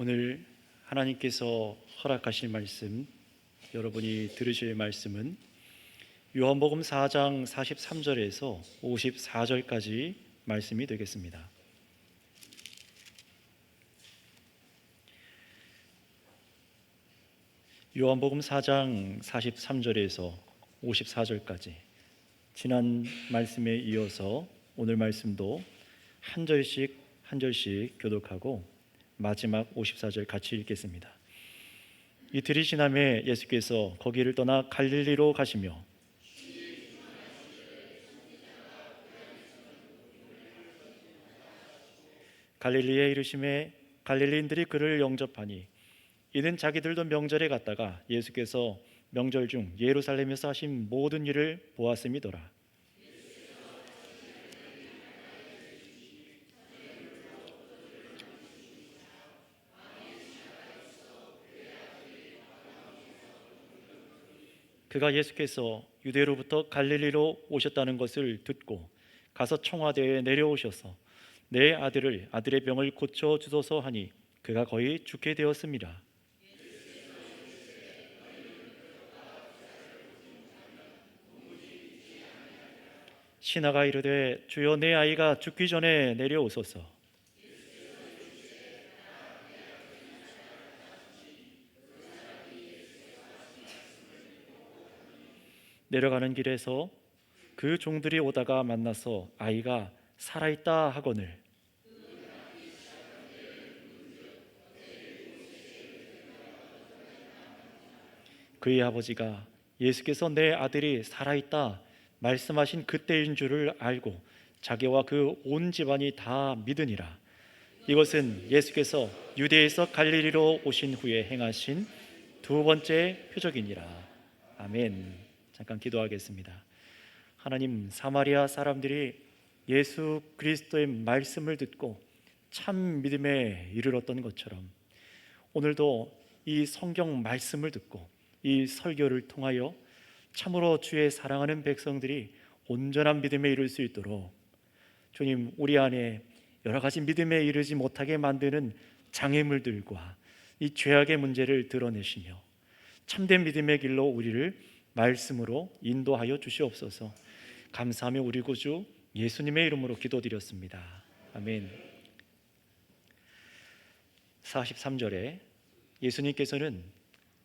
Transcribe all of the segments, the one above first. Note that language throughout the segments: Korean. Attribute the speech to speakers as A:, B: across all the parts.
A: 오늘 하나님께서 허락하실 말씀, 여러분이 들으실 말씀은 요한복음 4장 43절에서 54절까지 말씀이 되겠습니다. 요한복음 4장 43절에서 54절까지 지난 말씀에 이어서 오늘 말씀도 한 절씩 교독하고 마지막 54절 같이 읽겠습니다. 이틀이 지남에 예수께서 거기를 떠나 갈릴리로 가시며 갈릴리에 이르심에 갈릴리인들이 그를 영접하니 이는 자기들도 명절에 갔다가 예수께서 명절 중 예루살렘에서 하신 모든 일을 보았음이더라. 그가 예수께서 유대로부터 갈릴리로 오셨다는 것을 듣고 가서 청와대에 내려오셔서 내 아들의 병을 고쳐 주소서 하니 그가 거의 죽게 되었습니다. 신하가 이르되 주여 내 아이가 죽기 전에 내려오소서. 내려가는 길에서 그 종들이 오다가 만나서 아이가 살아있다 하거늘 그의 아버지가 예수께서 내 아들이 살아있다 말씀하신 그때인 줄을 알고 자기와 그 온 집안이 다 믿으니라. 이것은 예수께서 유대에서 갈릴리로 오신 후에 행하신 두 번째 표적이니라. 아멘. 잠깐 기도하겠습니다. 하나님, 사마리아 사람들이 예수 그리스도의 말씀을 듣고 참 믿음에 이르렀던 것처럼 오늘도 이 성경 말씀을 듣고 이 설교를 통하여 참으로 주의 사랑하는 백성들이 온전한 믿음에 이를 수 있도록 주님, 우리 안에 여러 가지 믿음에 이르지 못하게 만드는 장애물들과 이 죄악의 문제를 드러내시며 참된 믿음의 길로 우리를 말씀으로 인도하여 주시옵소서. 감사하며 우리 구주 예수님의 이름으로 기도드렸습니다. 아멘. 43절에 예수님께서는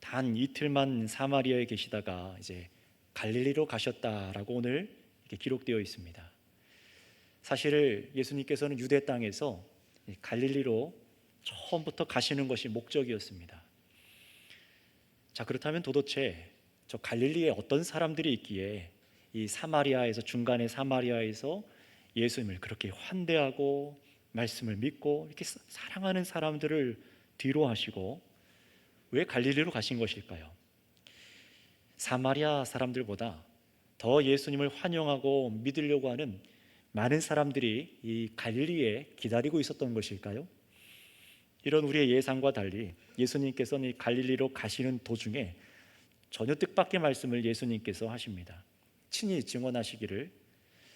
A: 단 이틀만 사마리아에 계시다가 이제 갈릴리로 가셨다라고 오늘 이렇게 기록되어 있습니다. 사실 예수님께서는 유대 땅에서 갈릴리로 처음부터 가시는 것이 목적이었습니다. 자, 그렇다면 도대체 저 갈릴리에 어떤 사람들이 있기에 이 사마리아에서 중간에 사마리아에서 예수님을 그렇게 환대하고 말씀을 믿고 이렇게 사랑하는 사람들을 뒤로 하시고 왜 갈릴리로 가신 것일까요? 사마리아 사람들보다 더 예수님을 환영하고 믿으려고 하는 많은 사람들이 이 갈릴리에 기다리고 있었던 것일까요? 이런 우리의 예상과 달리 예수님께서는 이 갈릴리로 가시는 도중에 전혀 뜻밖의 말씀을 예수님께서 하십니다. 친히 증언하시기를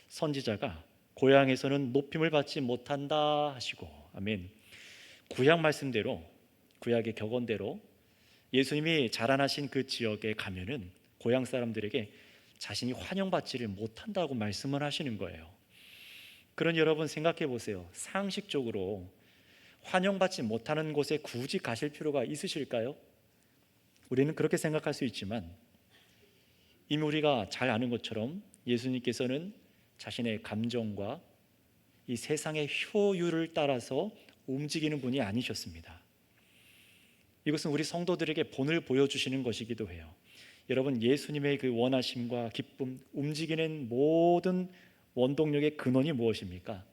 A: 선지자가 고향에서는 높임을 받지 못한다 하시고, 아멘. 구약 말씀대로, 구약의 격언대로 예수님이 자라나신 그 지역에 가면은 고향 사람들에게 자신이 환영받지를 못한다고 말씀을 하시는 거예요. 그런 여러분 생각해 보세요. 상식적으로 환영받지 못하는 곳에 굳이 가실 필요가 있으실까요? 우리는 그렇게 생각할 수 있지만 이미 우리가 잘 아는 것처럼 예수님께서는 자신의 감정과 이 세상의 효율을 따라서 움직이는 분이 아니셨습니다. 이것은 우리 성도들에게 본을 보여주시는 것이기도 해요. 여러분, 예수님의 그 원하심과 기쁨, 움직이는 모든 원동력의 근원이 무엇입니까?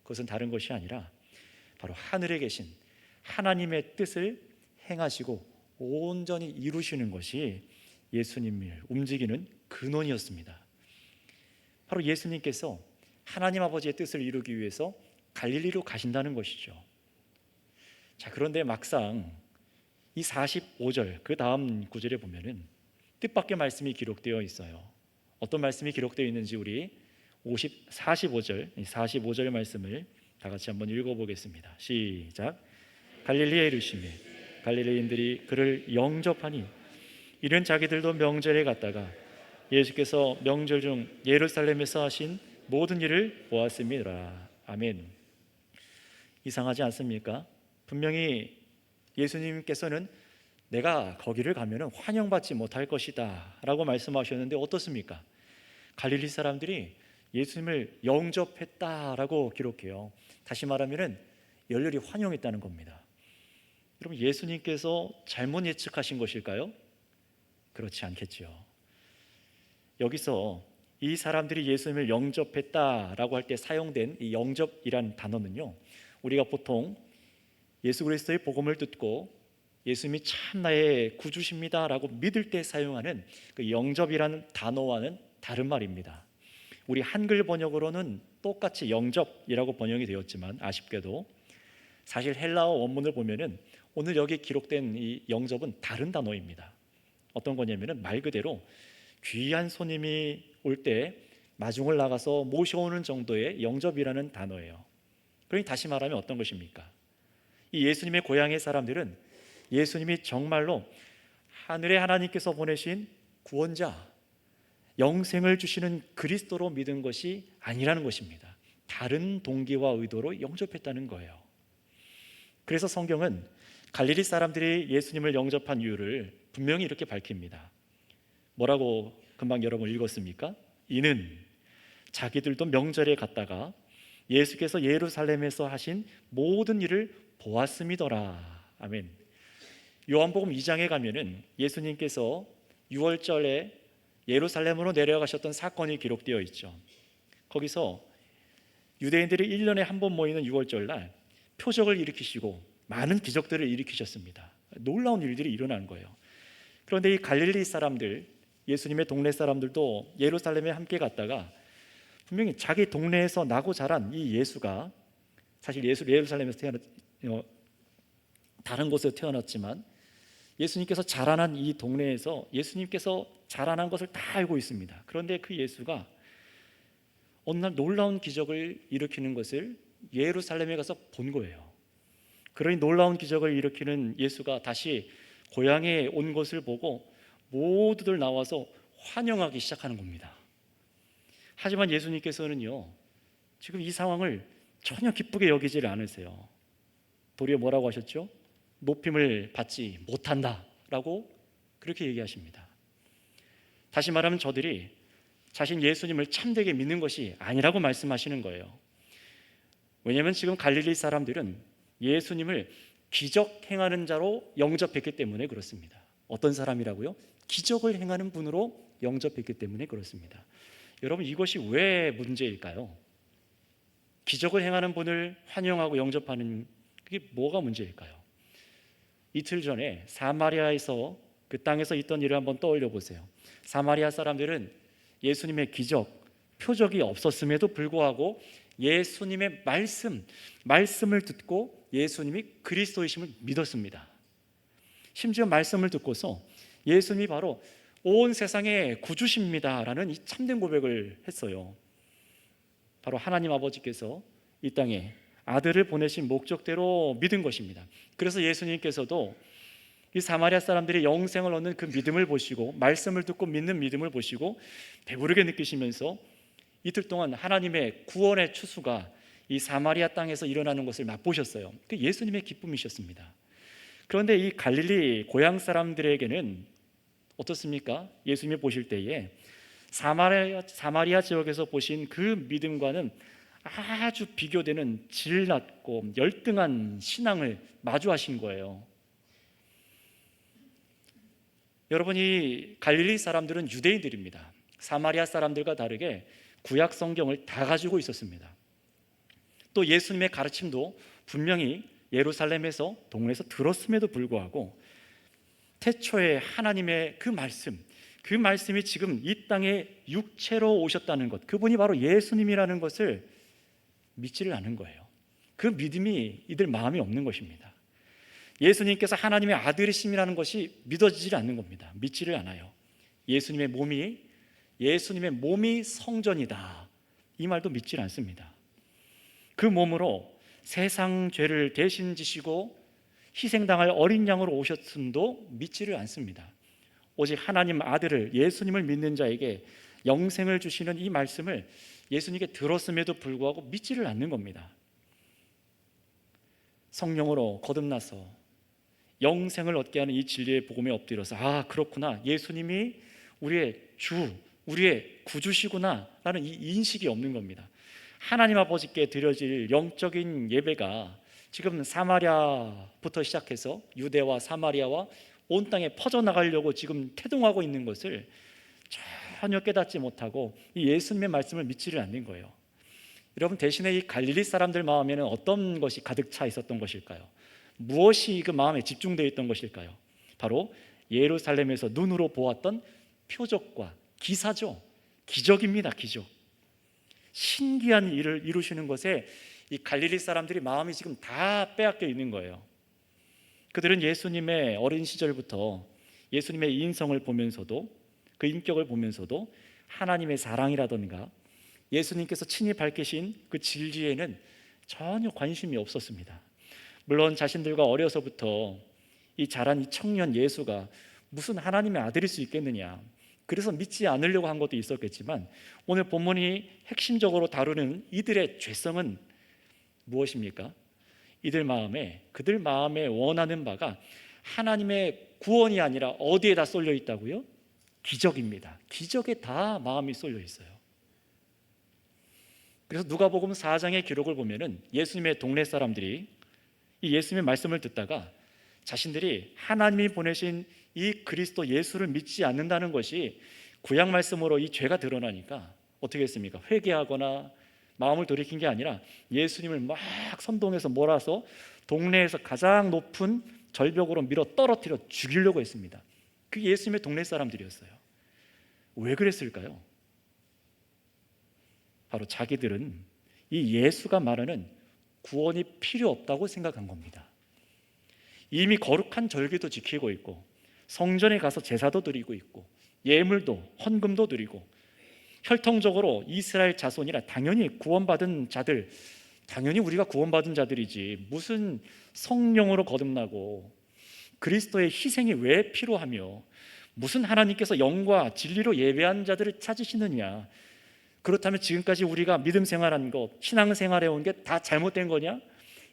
A: 그것은 다른 것이 아니라 바로 하늘에 계신 하나님의 뜻을 행하시고 온전히 이루시는 것이 예수님을 움직이는 근원이었습니다. 바로 예수님께서 하나님 아버지의 뜻을 이루기 위해서 갈릴리로 가신다는 것이죠. 자, 그런데 막상 이 45절 그 다음 구절에 보면은 뜻밖의 말씀이 기록되어 있어요. 어떤 말씀이 기록되어 있는지 우리 45절 말씀을 다 같이 한번 읽어보겠습니다. 시작. 갈릴리에 이르시매 갈릴리인들이 그를 영접하니 이는 자기들도 명절에 갔다가 예수께서 명절 중 예루살렘에서 하신 모든 일을 보았음이라. 아멘. 이상하지 않습니까? 분명히 예수님께서는 내가 거기를 가면 환영받지 못할 것이다 라고 말씀하셨는데 어떻습니까? 갈릴리 사람들이 예수님을 영접했다라고 기록해요. 다시 말하면 열렬히 환영했다는 겁니다. 여러분, 예수님께서 잘못 예측하신 것일까요? 그렇지 않겠죠. 여기서 이 사람들이 예수님을 영접했다라고 할 때 사용된 이 영접이란 단어는요, 우리가 보통 예수 그리스도의 복음을 듣고 예수님이 참 나의 구주십니다라고 믿을 때 사용하는 그 영접이라는 단어와는 다른 말입니다. 우리 한글 번역으로는 똑같이 영접이라고 번역이 되었지만 아쉽게도 사실 헬라어 원문을 보면은 오늘 여기 기록된 이 영접은 다른 단어입니다. 어떤 거냐면은 말 그대로 귀한 손님이 올 때 마중을 나가서 모셔오는 정도의 영접이라는 단어예요. 그러니 다시 말하면 어떤 것입니까? 이 예수님의 고향의 사람들은 예수님이 정말로 하늘의 하나님께서 보내신 구원자, 영생을 주시는 그리스도로 믿은 것이 아니라는 것입니다. 다른 동기와 의도로 영접했다는 거예요. 그래서 성경은 갈릴리 사람들이 예수님을 영접한 이유를 분명히 이렇게 밝힙니다. 뭐라고 금방 여러분 읽었습니까? 이는 자기들도 명절에 갔다가 예수께서 예루살렘에서 하신 모든 일을 보았음이더라. 아멘. 요한복음 2장에 가면은 예수님께서 6월절에 예루살렘으로 내려가셨던 사건이 기록되어 있죠. 거기서 유대인들이 1년에 한 번 모이는 6월절날 표적을 일으키시고 많은 기적들을 일으키셨습니다. 놀라운 일들이 일어난 거예요. 그런데 이 갈릴리 사람들, 예수님의 동네 사람들도 예루살렘에 함께 갔다가 분명히 자기 동네에서 나고 자란 이 예수가, 사실 예루살렘에서 다른 곳에서 태어났지만 예수님께서 자라난 이 동네에서 예수님께서 자라난 것을 다 알고 있습니다. 그런데 그 예수가 어느 날 놀라운 기적을 일으키는 것을 예루살렘에 가서 본 거예요. 그러니 놀라운 기적을 일으키는 예수가 다시 고향에 온 것을 보고 모두들 나와서 환영하기 시작하는 겁니다. 하지만 예수님께서는요, 지금 이 상황을 전혀 기쁘게 여기지를 않으세요. 도리어 뭐라고 하셨죠? 높임을 받지 못한다 라고 그렇게 얘기하십니다. 다시 말하면 저들이 자신 예수님을 참되게 믿는 것이 아니라고 말씀하시는 거예요. 왜냐하면 지금 갈릴리 사람들은 예수님을 기적 행하는 자로 영접했기 때문에 그렇습니다. 어떤 사람이라고요? 기적을 행하는 분으로 영접했기 때문에 그렇습니다. 여러분, 이것이 왜 문제일까요? 기적을 행하는 분을 환영하고 영접하는 그게 뭐가 문제일까요? 이틀 전에 사마리아에서 그 땅에서 있던 일을 한번 떠올려 보세요. 사마리아 사람들은 예수님의 기적, 표적이 없었음에도 불구하고 예수님의 말씀을 듣고 예수님이 그리스도이심을 믿었습니다. 심지어 말씀을 듣고서 예수님이 바로 온 세상의 구주십니다라는 이 참된 고백을 했어요. 바로 하나님 아버지께서 이 땅에 아들을 보내신 목적대로 믿은 것입니다. 그래서 예수님께서도 이 사마리아 사람들이 영생을 얻는 그 믿음을 보시고 말씀을 듣고 믿는 믿음을 보시고 배부르게 느끼시면서 이틀 동안 하나님의 구원의 추수가 이 사마리아 땅에서 일어나는 것을 맛보셨어요. 그 예수님의 기쁨이셨습니다. 그런데 이 갈릴리 고향 사람들에게는 어떻습니까? 예수님이 보실 때에 사마리아 지역에서 보신 그 믿음과는 아주 비교되는 질 낮고 열등한 신앙을 마주하신 거예요. 여러분이 갈릴리 사람들은 유대인들입니다. 사마리아 사람들과 다르게 구약 성경을 다 가지고 있었습니다. 또 예수님의 가르침도 분명히 예루살렘에서 동네에서 들었음에도 불구하고 태초에 하나님의 그 말씀이 지금 이 땅에 육체로 오셨다는 것, 그분이 바로 예수님이라는 것을 믿지를 않은 거예요. 그 믿음이 이들 마음에 없는 것입니다. 예수님께서 하나님의 아들이심이라는 것이 믿어지질 않는 겁니다. 믿지를 않아요. 예수님의 몸이 성전이다, 이 말도 믿질 않습니다. 그 몸으로 세상 죄를 대신 지시고 희생당할 어린 양으로 오셨음도 믿지를 않습니다. 오직 하나님 아들을, 예수님을 믿는 자에게 영생을 주시는 이 말씀을 예수님께 들었음에도 불구하고 믿지를 않는 겁니다. 성령으로 거듭나서 영생을 얻게 하는 이 진리의 복음에 엎드려서, 아, 그렇구나, 예수님이 우리의 주, 우리의 구주시구나 라는 이 인식이 없는 겁니다. 하나님 아버지께 드려질 영적인 예배가 지금 사마리아부터 시작해서 유대와 사마리아와 온 땅에 퍼져나가려고 지금 태동하고 있는 것을 전혀 깨닫지 못하고 이 예수님의 말씀을 믿지를 않는 거예요. 여러분, 대신에 이 갈릴리 사람들 마음에는 어떤 것이 가득 차 있었던 것일까요? 무엇이 그 마음에 집중되어 있던 것일까요? 바로 예루살렘에서 눈으로 보았던 표적과 기사죠. 기적입니다. 기적. 신기한 일을 이루시는 것에 이 갈릴리 사람들이 마음이 지금 다 빼앗겨 있는 거예요. 그들은 예수님의 어린 시절부터 예수님의 인성을 보면서도, 그 인격을 보면서도 하나님의 사랑이라던가 예수님께서 친히 밝히신 그 진리에는 전혀 관심이 없었습니다. 물론 자신들과 어려서부터 이 자란 이 청년 예수가 무슨 하나님의 아들일 수 있겠느냐, 그래서 믿지 않으려고 한 것도 있었겠지만, 오늘 본문이 핵심적으로 다루는 이들의 죄성은 무엇입니까? 그들 마음에 원하는 바가 하나님의 구원이 아니라 어디에 다 쏠려 있다고요? 기적입니다. 기적에 다 마음이 쏠려 있어요. 그래서 누가복음 4장의 기록을 보면은 예수님의 동네 사람들이 이 예수님의 말씀을 듣다가 자신들이 하나님이 보내신 이 그리스도 예수를 믿지 않는다는 것이 구약 말씀으로 이 죄가 드러나니까 어떻게 했습니까? 회개하거나 마음을 돌이킨 게 아니라 예수님을 막 선동해서 몰아서 동네에서 가장 높은 절벽으로 밀어 떨어뜨려 죽이려고 했습니다. 그게 예수님의 동네 사람들이었어요. 왜 그랬을까요? 바로 자기들은 이 예수가 말하는 구원이 필요 없다고 생각한 겁니다. 이미 거룩한 절기도 지키고 있고 성전에 가서 제사도 드리고 있고 예물도 헌금도 드리고 혈통적으로 이스라엘 자손이라 당연히 구원받은 자들, 당연히 우리가 구원받은 자들이지 무슨 성령으로 거듭나고 그리스도의 희생이 왜 필요하며 무슨 하나님께서 영과 진리로 예배한 자들을 찾으시느냐, 그렇다면 지금까지 우리가 믿음 생활한 것, 신앙 생활해 온 게 다 잘못된 거냐?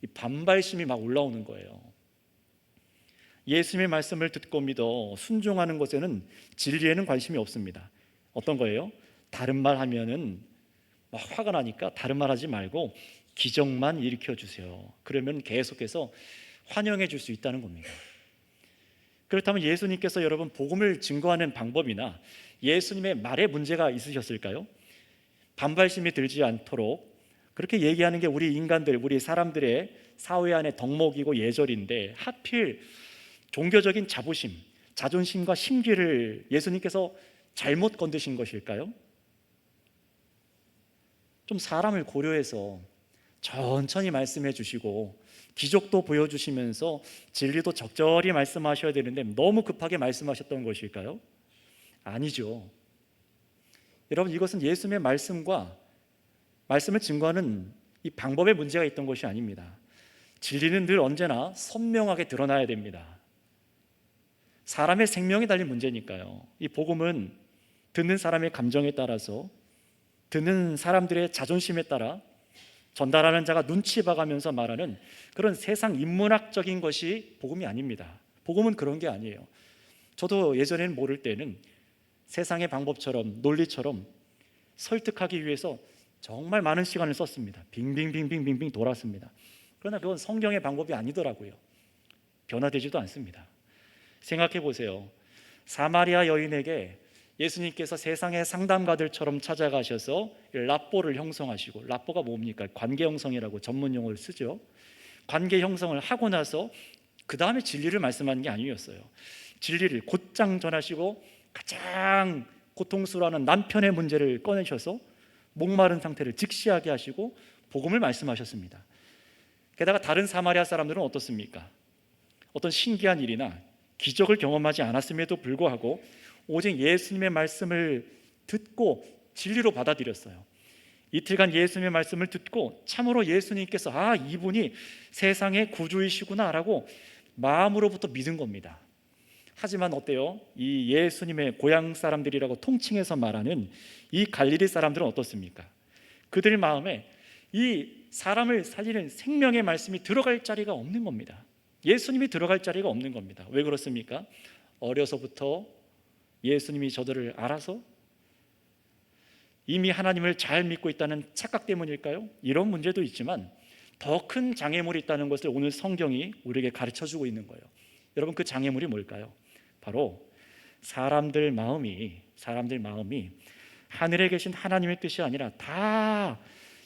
A: 이 반발심이 막 올라오는 거예요. 예수님의 말씀을 듣고 믿어 순종하는 것에는 진리에는 관심이 없습니다. 어떤 거예요? 다른 말 하면은 막 화가 나니까 다른 말 하지 말고 기적만 일으켜 주세요. 그러면 계속해서 환영해 줄 수 있다는 겁니다. 그렇다면 예수님께서 여러분 복음을 증거하는 방법이나 예수님의 말에 문제가 있으셨을까요? 반발심이 들지 않도록 그렇게 얘기하는 게 우리 인간들, 우리 사람들의 사회 안의 덕목이고 예절인데 하필 종교적인 자부심, 자존심과 심기를 예수님께서 잘못 건드신 것일까요? 좀 사람을 고려해서 천천히 말씀해 주시고 기적도 보여주시면서 진리도 적절히 말씀하셔야 되는데 너무 급하게 말씀하셨던 것일까요? 아니죠. 여러분, 이것은 예수님의 말씀과 말씀을 증거하는 이 방법에 문제가 있던 것이 아닙니다. 진리는 늘 언제나 선명하게 드러나야 됩니다. 사람의 생명이 달린 문제니까요. 이 복음은 듣는 사람의 감정에 따라서, 듣는 사람들의 자존심에 따라 전달하는 자가 눈치 봐가면서 말하는 그런 세상 인문학적인 것이 복음이 아닙니다. 복음은 그런 게 아니에요. 저도 예전에는 모를 때는 세상의 방법처럼 논리처럼 설득하기 위해서 정말 많은 시간을 썼습니다. 빙빙빙빙빙빙 돌았습니다. 그러나 그건 성경의 방법이 아니더라고요. 변화되지도 않습니다. 생각해 보세요. 사마리아 여인에게 예수님께서 세상의 상담가들처럼 찾아가셔서 랍보를 형성하시고, 랍보가 뭡니까? 관계 형성이라고 전문 용어를 쓰죠. 관계 형성을 하고 나서 그 다음에 진리를 말씀하는 게 아니었어요. 진리를 곧장 전하시고 가장 고통스러워하는 남편의 문제를 꺼내셔서 목마른 상태를 직시하게 하시고 복음을 말씀하셨습니다. 게다가 다른 사마리아 사람들은 어떻습니까? 어떤 신기한 일이나 기적을 경험하지 않았음에도 불구하고 오직 예수님의 말씀을 듣고 진리로 받아들였어요. 이틀간 예수님의 말씀을 듣고 참으로 예수님께서 이분이 세상의 구주이시구나 라고 마음으로부터 믿은 겁니다. 하지만 어때요? 이 예수님의 고향 사람들이라고 통칭해서 말하는 이 갈릴리 사람들은 어떻습니까? 그들 마음에 이 사람을 살리는 생명의 말씀이 들어갈 자리가 없는 겁니다. 예수님이 들어갈 자리가 없는 겁니다. 왜 그렇습니까? 어려서부터 예수님이 저들을 알아서 이미 하나님을 잘 믿고 있다는 착각 때문일까요? 이런 문제도 있지만 더 큰 장애물이 있다는 것을 오늘 성경이 우리에게 가르쳐주고 있는 거예요. 여러분, 그 장애물이 뭘까요? 바로 사람들 마음이 하늘에 계신 하나님의 뜻이 아니라 다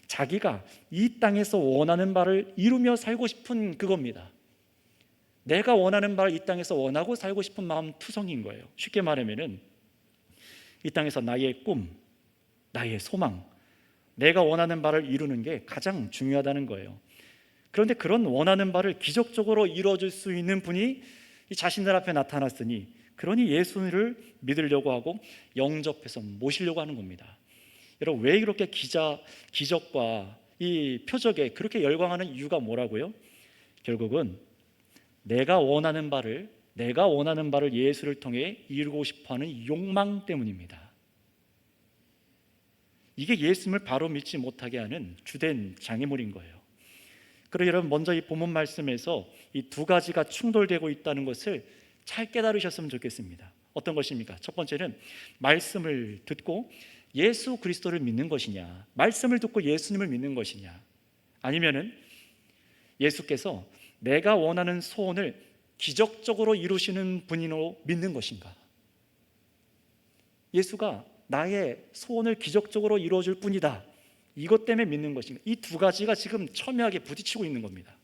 A: 자기가 이 땅에서 원하는 바를 이루며 살고 싶은 그겁니다. 내가 원하는 바를 이 땅에서 원하고 살고 싶은 마음 투성인 거예요. 쉽게 말하면은 이 땅에서 나의 꿈, 나의 소망, 내가 원하는 바를 이루는 게 가장 중요하다는 거예요. 그런데 그런 원하는 바를 기적적으로 이루어줄 수 있는 분이 자신들 앞에 나타났으니, 그러니 예수를 믿으려고 하고 영접해서 모시려고 하는 겁니다. 여러분, 왜 이렇게 기적과 이 표적에 그렇게 열광하는 이유가 뭐라고요? 결국은 내가 원하는 바를 예수를 통해 이루고 싶어하는 욕망 때문입니다. 이게 예수님을 바로 믿지 못하게 하는 주된 장애물인 거예요. 그리고 여러분, 먼저 이 본문 말씀에서 이 두 가지가 충돌되고 있다는 것을 잘 깨달으셨으면 좋겠습니다. 어떤 것입니까? 첫 번째는 말씀을 듣고 예수 그리스도를 믿는 것이냐, 말씀을 듣고 예수님을 믿는 것이냐, 아니면은 예수께서 내가 원하는 소원을 기적적으로 이루시는 분으로 믿는 것인가, 예수가 나의 소원을 기적적으로 이루어줄 뿐이다, 이것 때문에 믿는 것인가. 이 두 가지가 지금 첨예하게 부딪히고 있는 겁니다.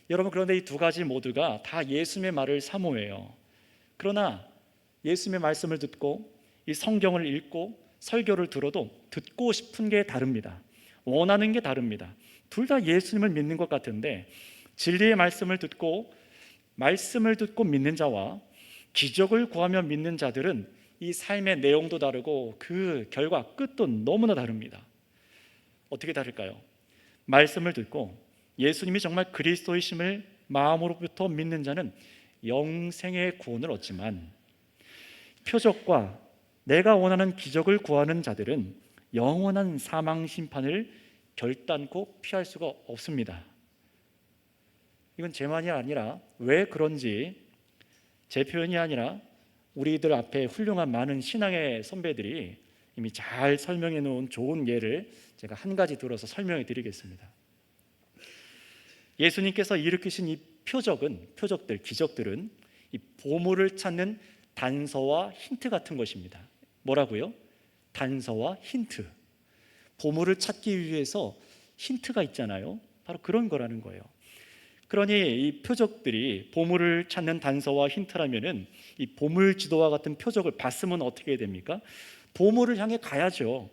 A: 여러분, 그런데 이 두 가지 모두가 다 예수님의 말을 사모해요. 그러나 예수님의 말씀을 듣고 이 성경을 읽고 설교를 들어도 듣고 싶은 게 다릅니다. 원하는 게 다릅니다. 둘 다 예수님을 믿는 것 같은데, 진리의 말씀을 듣고 믿는 자와 기적을 구하며 믿는 자들은 이 삶의 내용도 다르고 그 결과 끝도 너무나 다릅니다. 어떻게 다를까요? 말씀을 듣고 예수님이 정말 그리스도이심을 마음으로부터 믿는 자는 영생의 구원을 얻지만, 표적과 내가 원하는 기적을 구하는 자들은 영원한 사망 심판을 결단코 피할 수가 없습니다. 이건 제 말이 아니라, 왜 그런지 제 표현이 아니라 우리들 앞에 훌륭한 많은 신앙의 선배들이 이미 잘 설명해 놓은 좋은 예를 제가 한 가지 들어서 설명해 드리겠습니다. 예수님께서 일으키신 이 표적들, 기적들은 이 보물을 찾는 단서와 힌트 같은 것입니다. 뭐라고요? 단서와 힌트. 보물을 찾기 위해서 힌트가 있잖아요. 바로 그런 거라는 거예요. 그러니 이 표적들이 보물을 찾는 단서와 힌트라면은 이 보물 지도와 같은 표적을 봤으면 어떻게 됩니까? 보물을 향해 가야죠.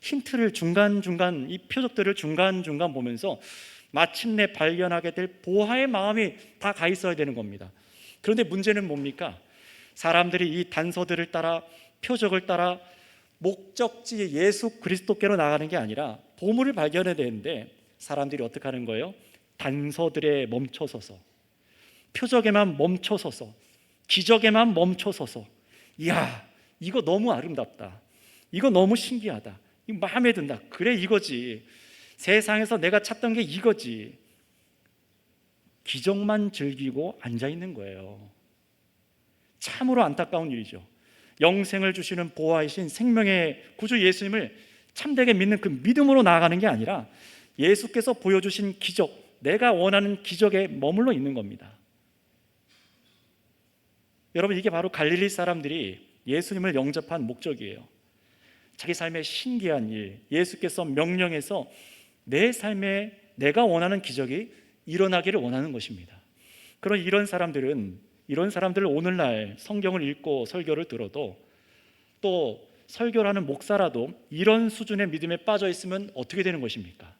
A: 힌트를 중간중간, 이 표적들을 중간중간 보면서 마침내 발견하게 될 보아의 마음이 다 가 있어야 되는 겁니다. 그런데 문제는 뭡니까? 사람들이 이 단서들을 따라, 표적을 따라 목적지 예수 그리스도께로 나가는 게 아니라 보물을 발견해야 되는데, 사람들이 어떻게 하는 거예요? 단서들에 멈춰서서, 표적에만 멈춰서서, 기적에만 멈춰서서, 이야, 이거 너무 아름답다, 이거 너무 신기하다, 이거 마음에 든다, 그래 이거지, 세상에서 내가 찾던 게 이거지, 기적만 즐기고 앉아있는 거예요. 참으로 안타까운 일이죠. 영생을 주시는 보화이신 생명의 구주 예수님을 참되게 믿는 그 믿음으로 나아가는 게 아니라 예수께서 보여주신 기적, 내가 원하는 기적에 머물러 있는 겁니다. 여러분, 이게 바로 갈릴리 사람들이 예수님을 영접한 목적이에요. 자기 삶에 신기한 일, 예수께서 명령해서 내 삶에 내가 원하는 기적이 일어나기를 원하는 것입니다. 그런 이런 사람들을 오늘날 성경을 읽고 설교를 들어도, 또 설교를 하는 목사라도 이런 수준의 믿음에 빠져 있으면 어떻게 되는 것입니까?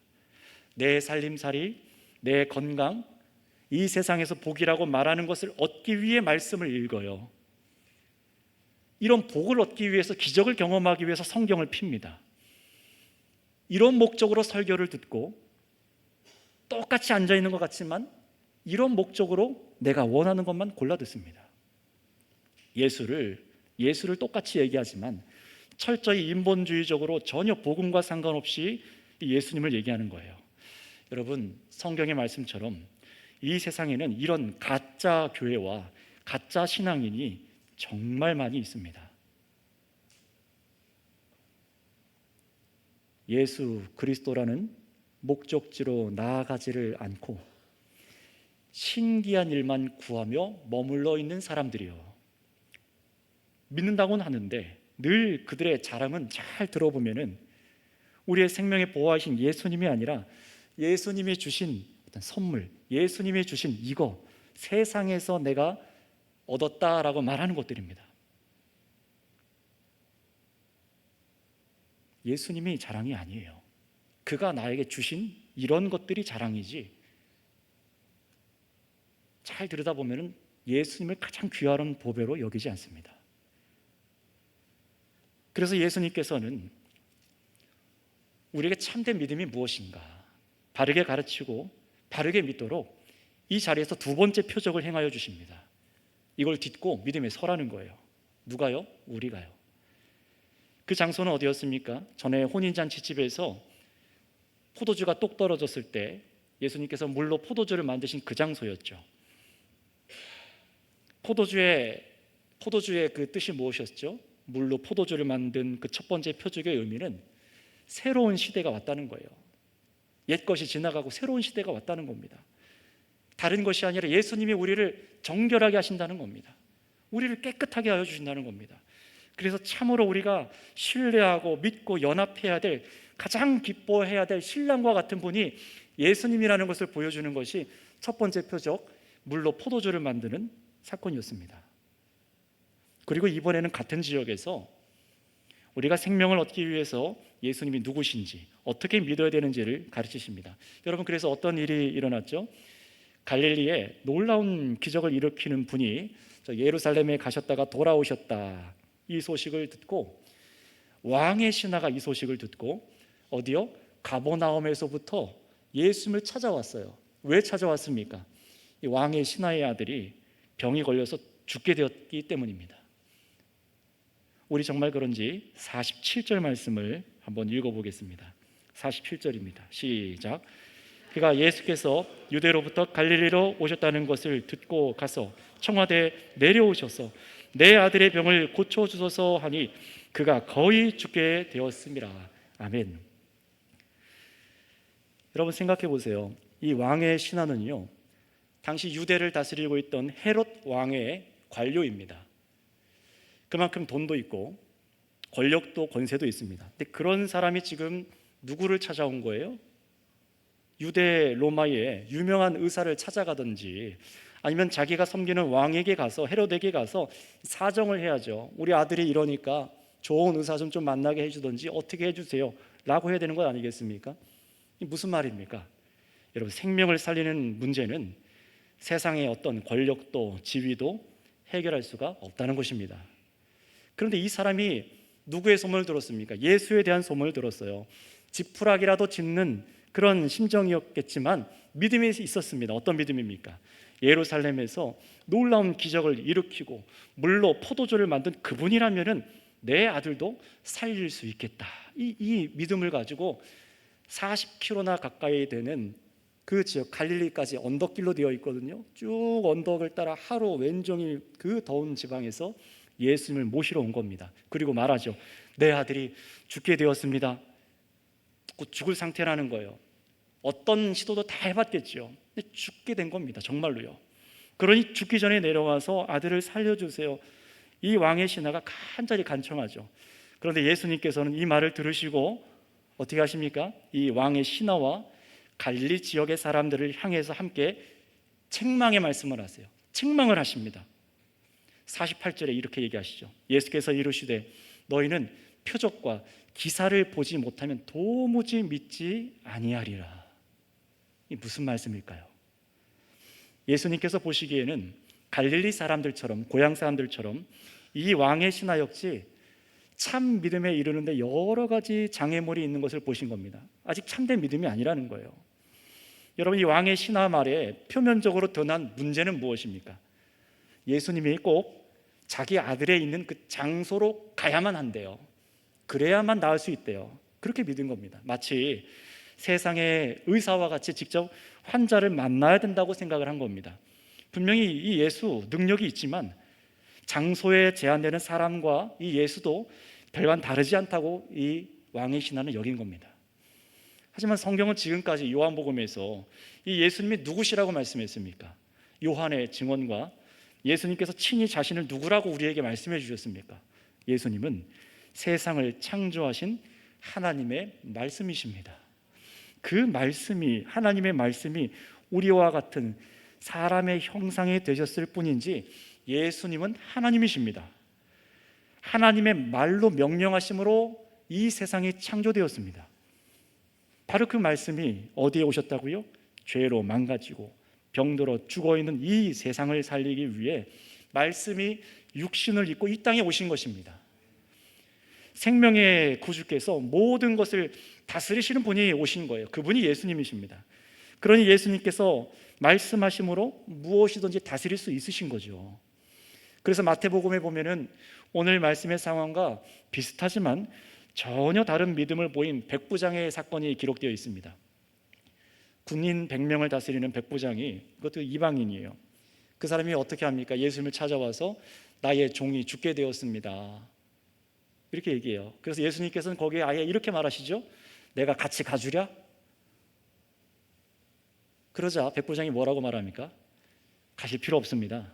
A: 내 살림살이, 내 건강, 이 세상에서 복이라고 말하는 것을 얻기 위해 말씀을 읽어요. 이런 복을 얻기 위해서, 기적을 경험하기 위해서 성경을 핍니다. 이런 목적으로 설교를 듣고 똑같이 앉아있는 것 같지만 이런 목적으로 내가 원하는 것만 골라 듣습니다. 예수를 똑같이 얘기하지만 철저히 인본주의적으로 전혀 복음과 상관없이 예수님을 얘기하는 거예요. 여러분, 성경의 말씀처럼 이 세상에는 이런 가짜 교회와 가짜 신앙인이 정말 많이 있습니다. 예수 그리스도라는 목적지로 나아가지를 않고 신기한 일만 구하며 머물러 있는 사람들이요. 믿는다고는 하는데 늘 그들의 자랑은 잘 들어보면은 우리의 생명의 보호하신 예수님이 아니라 예수님이 주신 어떤 선물, 예수님이 주신 이거, 세상에서 내가 얻었다라고 말하는 것들입니다. 예수님이 자랑이 아니에요. 그가 나에게 주신 이런 것들이 자랑이지, 잘 들여다보면 예수님을 가장 귀한 보배로 여기지 않습니다. 그래서 예수님께서는 우리에게 참된 믿음이 무엇인가 바르게 가르치고 바르게 믿도록 이 자리에서 두 번째 표적을 행하여 주십니다. 이걸 딛고 믿음에 서라는 거예요. 누가요? 우리가요. 그 장소는 어디였습니까? 전에 혼인잔치집에서 포도주가 똑 떨어졌을 때 예수님께서 물로 포도주를 만드신 그 장소였죠. 포도주의 그 뜻이 무엇이었죠? 물로 포도주를 만든 그 첫 번째 표적의 의미는 새로운 시대가 왔다는 거예요. 옛 것이 지나가고 새로운 시대가 왔다는 겁니다. 다른 것이 아니라 예수님이 우리를 정결하게 하신다는 겁니다. 우리를 깨끗하게 하여 주신다는 겁니다. 그래서 참으로 우리가 신뢰하고 믿고 연합해야 될, 가장 기뻐해야 될 신랑과 같은 분이 예수님이라는 것을 보여주는 것이 첫 번째 표적, 물로 포도주를 만드는 사건이었습니다. 그리고 이번에는 같은 지역에서 우리가 생명을 얻기 위해서 예수님이 누구신지, 어떻게 믿어야 되는지를 가르치십니다. 여러분, 그래서 어떤 일이 일어났죠? 갈릴리에 놀라운 기적을 일으키는 분이 예루살렘에 가셨다가 돌아오셨다, 이 소식을 듣고, 왕의 신하가 이 소식을 듣고 어디요? 가버나움에서부터 예수님을 찾아왔어요. 왜 찾아왔습니까? 이 왕의 신하의 아들이 병이 걸려서 죽게 되었기 때문입니다. 우리 정말 그런지 47절 말씀을 한번 읽어보겠습니다. 47절입니다. 시작. 그가 예수께서 유대로부터 갈릴리로 오셨다는 것을 듣고 가서 청와대에 내려오셔서 내 아들의 병을 고쳐주소서 하니 그가 거의 죽게 되었습니다. 아멘. 여러분, 생각해 보세요. 이 왕의 신하는요, 당시 유대를 다스리고 있던 헤롯 왕의 관료입니다. 그만큼 돈도 있고 권력도 권세도 있습니다. 근데 그런 사람이 지금 누구를 찾아온 거예요? 유대 로마의 유명한 의사를 찾아가든지 아니면 자기가 섬기는 왕에게 가서, 헤롯에게 가서 사정을 해야죠. 우리 아들이 이러니까 좋은 의사 좀 만나게 해주든지 어떻게 해주세요 라고 해야 되는 것 아니겠습니까? 이게 무슨 말입니까? 여러분, 생명을 살리는 문제는 세상의 어떤 권력도 지위도 해결할 수가 없다는 것입니다. 그런데 이 사람이 누구의 소문을 들었습니까? 예수에 대한 소문을 들었어요. 지푸라기라도 짚는 그런 심정이었겠지만 믿음이 있었습니다. 어떤 믿음입니까? 예루살렘에서 놀라운 기적을 일으키고 물로 포도주를 만든 그분이라면은 내 아들도 살릴 수 있겠다. 이 믿음을 가지고 40km나 가까이 되는 그 지역, 갈릴리까지 언덕길로 되어 있거든요. 쭉 언덕을 따라 하루 왼종일 그 더운 지방에서 예수님을 모시러 온 겁니다. 그리고 말하죠. 내 아들이 죽게 되었습니다. 곧 죽을 상태라는 거예요. 어떤 시도도 다 해봤겠죠. 근데 죽게 된 겁니다. 정말로요. 그러니 죽기 전에 내려와서 아들을 살려주세요. 이 왕의 신하가 간절히 간청하죠. 그런데 예수님께서는 이 말을 들으시고 어떻게 하십니까? 이 왕의 신하와 갈릴리 지역의 사람들을 향해서 함께 책망의 말씀을 하세요. 책망을 하십니다. 48절에 이렇게 얘기하시죠. 예수께서 이르시되 너희는 표적과 기사를 보지 못하면 도무지 믿지 아니하리라. 이 무슨 말씀일까요? 예수님께서 보시기에는 갈릴리 사람들처럼, 고향 사람들처럼 이 왕의 신하 역시 참 믿음에 이르는데 여러 가지 장애물이 있는 것을 보신 겁니다. 아직 참된 믿음이 아니라는 거예요. 여러분, 이 왕의 신하 말에 표면적으로 드러난 문제는 무엇입니까? 예수님이 꼭 자기 아들의 있는 그 장소로 가야만 한대요. 그래야만 나을 수 있대요. 그렇게 믿은 겁니다. 마치 세상의 의사와 같이 직접 환자를 만나야 된다고 생각을 한 겁니다. 분명히 이 예수 능력이 있지만 장소에 제한되는 사람과 이 예수도 별반 다르지 않다고 이 왕의 신하는 여긴 겁니다. 하지만 성경은 지금까지 요한복음에서 이 예수님이 누구시라고 말씀했습니까? 요한의 증언과 예수님께서 친히 자신을 누구라고 우리에게 말씀해 주셨습니까? 예수님은 세상을 창조하신 하나님의 말씀이십니다. 그 말씀이, 하나님의 말씀이 우리와 같은 사람의 형상이 되셨을 뿐인지 예수님은 하나님이십니다. 하나님의 말로 명령하심으로 이 세상이 창조되었습니다. 바로 그 말씀이 어디에 오셨다고요? 죄로 망가지고 병들어 죽어있는 이 세상을 살리기 위해 말씀이 육신을 입고 이 땅에 오신 것입니다. 생명의 구주께서 모든 것을 다스리시는 분이 오신 거예요. 그분이 예수님이십니다. 그러니 예수님께서 말씀하심으로 무엇이든지 다스릴 수 있으신 거죠. 그래서 마태복음에 보면은 오늘 말씀의 상황과 비슷하지만 전혀 다른 믿음을 보인 백부장의 사건이 기록되어 있습니다. 군인 100명을 다스리는 백부장이, 그것도 이방인이에요. 그 사람이 어떻게 합니까? 예수님을 찾아와서 나의 종이 죽게 되었습니다, 이렇게 얘기해요. 그래서 예수님께서는 거기에 아예 이렇게 말하시죠. 내가 같이 가주랴? 그러자 백부장이 뭐라고 말합니까? 가실 필요 없습니다.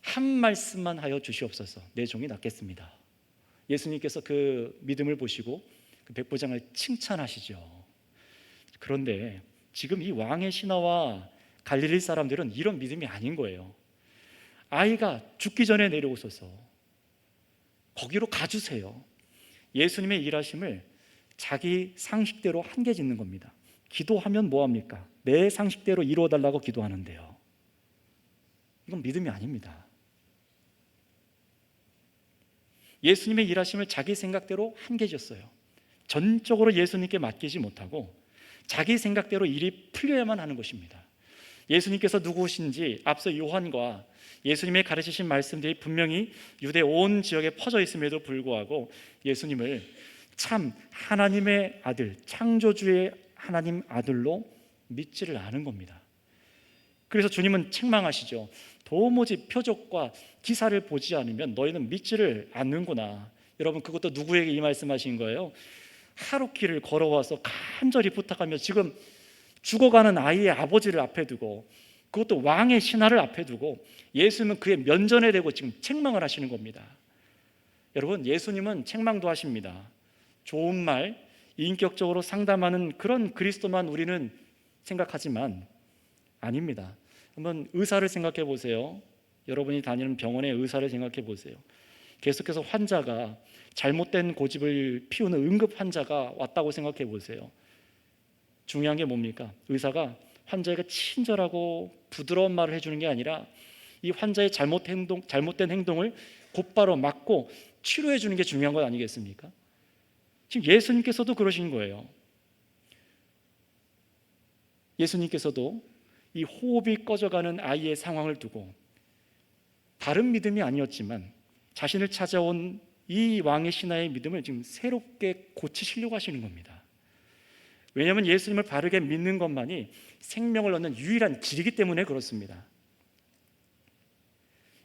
A: 한 말씀만 하여 주시옵소서. 내 종이 낫겠습니다. 예수님께서 그 믿음을 보시고 그 백부장을 칭찬하시죠. 그런데 지금 이 왕의 신하와 갈릴리 사람들은 이런 믿음이 아닌 거예요. 아이가 죽기 전에 내려오소서, 거기로 가주세요. 예수님의 일하심을 자기 상식대로 한계 짓는 겁니다. 기도하면 뭐합니까? 내 상식대로 이루어달라고 기도하는데요. 이건 믿음이 아닙니다. 예수님의 일하심을 자기 생각대로 한계 졌어요. 전적으로 예수님께 맡기지 못하고 자기 생각대로 일이 풀려야만 하는 것입니다. 예수님께서 누구신지 앞서 요한과 예수님의 가르치신 말씀들이 분명히 유대 온 지역에 퍼져 있음에도 불구하고 예수님을 참 하나님의 아들, 창조주의 하나님 아들로 믿지를 않은 겁니다. 그래서 주님은 책망하시죠. 도무지 표적과 기사를 보지 않으면 너희는 믿지를 않는구나. 여러분, 그것도 누구에게 이 말씀하신 거예요? 하루길을 걸어와서 간절히 부탁하며 지금 죽어가는 아이의 아버지를 앞에 두고, 그것도 왕의 신하를 앞에 두고 예수님은 그의 면전에 대고 지금 책망을 하시는 겁니다. 여러분, 예수님은 책망도 하십니다. 좋은 말, 인격적으로 상담하는 그런 그리스도만 우리는 생각하지만 아닙니다. 한번 의사를 생각해 보세요. 여러분이 다니는 병원의 의사를 생각해 보세요. 계속해서 환자가 잘못된 고집을 피우는 응급 환자가 왔다고 생각해 보세요. 중요한 게 뭡니까? 의사가 환자에게 친절하고 부드러운 말을 해주는 게 아니라 이 환자의 잘못된 행동을 곧바로 막고 치료해 주는 게 중요한 것 아니겠습니까? 지금 예수님께서도 그러신 거예요. 예수님께서도 이 호흡이 꺼져가는 아이의 상황을 두고 다른 믿음이 아니었지만 자신을 찾아온 이 왕의 신하의 믿음을 지금 새롭게 고치시려고 하시는 겁니다. 왜냐하면 예수님을 바르게 믿는 것만이 생명을 얻는 유일한 길이기 때문에 그렇습니다.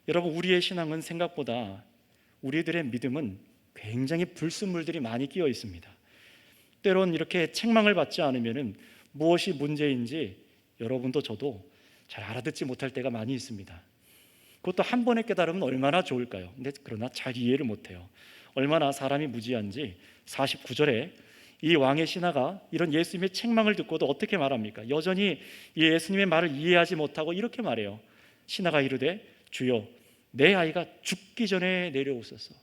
A: 여러분, 우리의 신앙은 생각보다, 우리들의 믿음은 굉장히 불순물들이 많이 끼어 있습니다. 때론 이렇게 책망을 받지 않으면 무엇이 문제인지 여러분도 저도 잘 알아듣지 못할 때가 많이 있습니다. 그것도 한 번에 깨달으면 얼마나 좋을까요? 근데 그러나 잘 이해를 못해요. 얼마나 사람이 무지한지 49절에 이 왕의 신하가 이런 예수님의 책망을 듣고도 어떻게 말합니까? 여전히 이 예수님의 말을 이해하지 못하고 이렇게 말해요. 신하가 이르되 주여 내 아이가 죽기 전에 내려오소서.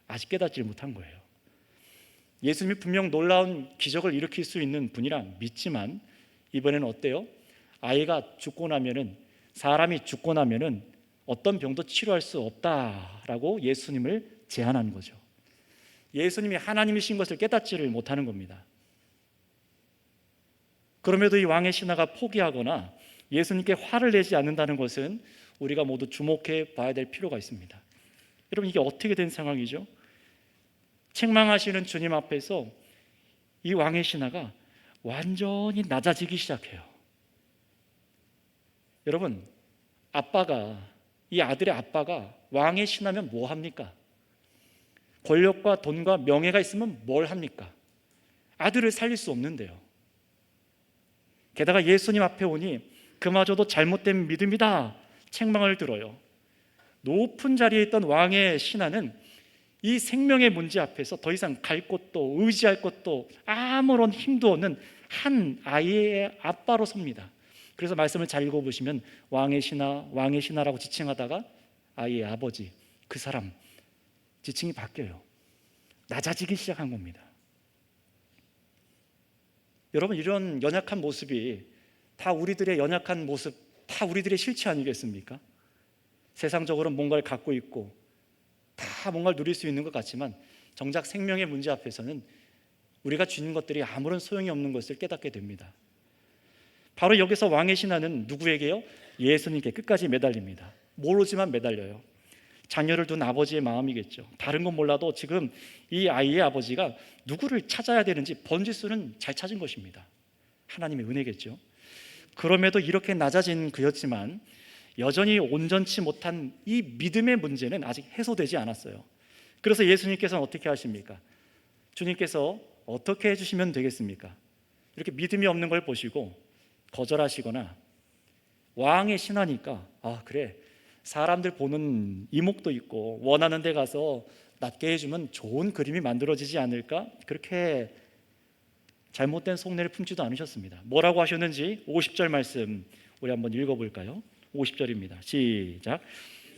A: 아직 깨닫지 못한 거예요. 예수님이 분명 놀라운 기적을 일으킬 수 있는 분이라 믿지만 이번에는 어때요? 아이가 죽고 나면은, 사람이 죽고 나면은 어떤 병도 치료할 수 없다라고 예수님을 제안하는 거죠. 예수님이 하나님이신 것을 깨닫지를 못하는 겁니다. 그럼에도 이 왕의 신하가 포기하거나 예수님께 화를 내지 않는다는 것은 우리가 모두 주목해 봐야 될 필요가 있습니다. 여러분, 이게 어떻게 된 상황이죠? 책망하시는 주님 앞에서 이 왕의 신하가 완전히 낮아지기 시작해요. 여러분, 이 아들의 아빠가 왕의 신하면 뭐 합니까? 권력과 돈과 명예가 있으면 뭘 합니까? 아들을 살릴 수 없는데요. 게다가 예수님 앞에 오니 그마저도 잘못된 믿음이다 책망을 들어요. 높은 자리에 있던 왕의 신하는 이 생명의 문제 앞에서 더 이상 갈 곳도 의지할 곳도 아무런 힘도 없는 한 아이의 아빠로 섭니다. 그래서 말씀을 잘 읽어보시면 왕의 신하라고 지칭하다가 아이의 아버지, 그 사람 지칭이 바뀌어요. 낮아지기 시작한 겁니다. 여러분, 이런 연약한 모습이 다 우리들의 연약한 모습, 다 우리들의 실체 아니겠습니까? 세상적으로 뭔가를 갖고 있고 다 뭔가를 누릴 수 있는 것 같지만 정작 생명의 문제 앞에서는 우리가 쥐는 것들이 아무런 소용이 없는 것을 깨닫게 됩니다. 바로 여기서 왕의 신하는 누구에게요? 예수님께 끝까지 매달립니다. 모르지만 매달려요. 자녀를 둔 아버지의 마음이겠죠. 다른 건 몰라도 지금 이 아이의 아버지가 누구를 찾아야 되는지 번지수는 잘 찾은 것입니다. 하나님의 은혜겠죠. 그럼에도 이렇게 낮아진 그였지만 여전히 온전치 못한 이 믿음의 문제는 아직 해소되지 않았어요. 그래서 예수님께서는 어떻게 하십니까? 주님께서 어떻게 해주시면 되겠습니까? 이렇게 믿음이 없는 걸 보시고 거절하시거나 왕의 신하니까 그래, 사람들 보는 이목도 있고 원하는 데 가서 낫게 해주면 좋은 그림이 만들어지지 않을까? 그렇게 잘못된 속내를 품지도 않으셨습니다. 뭐라고 하셨는지 50절 말씀 우리 한번 읽어볼까요? 50절입니다. 시작.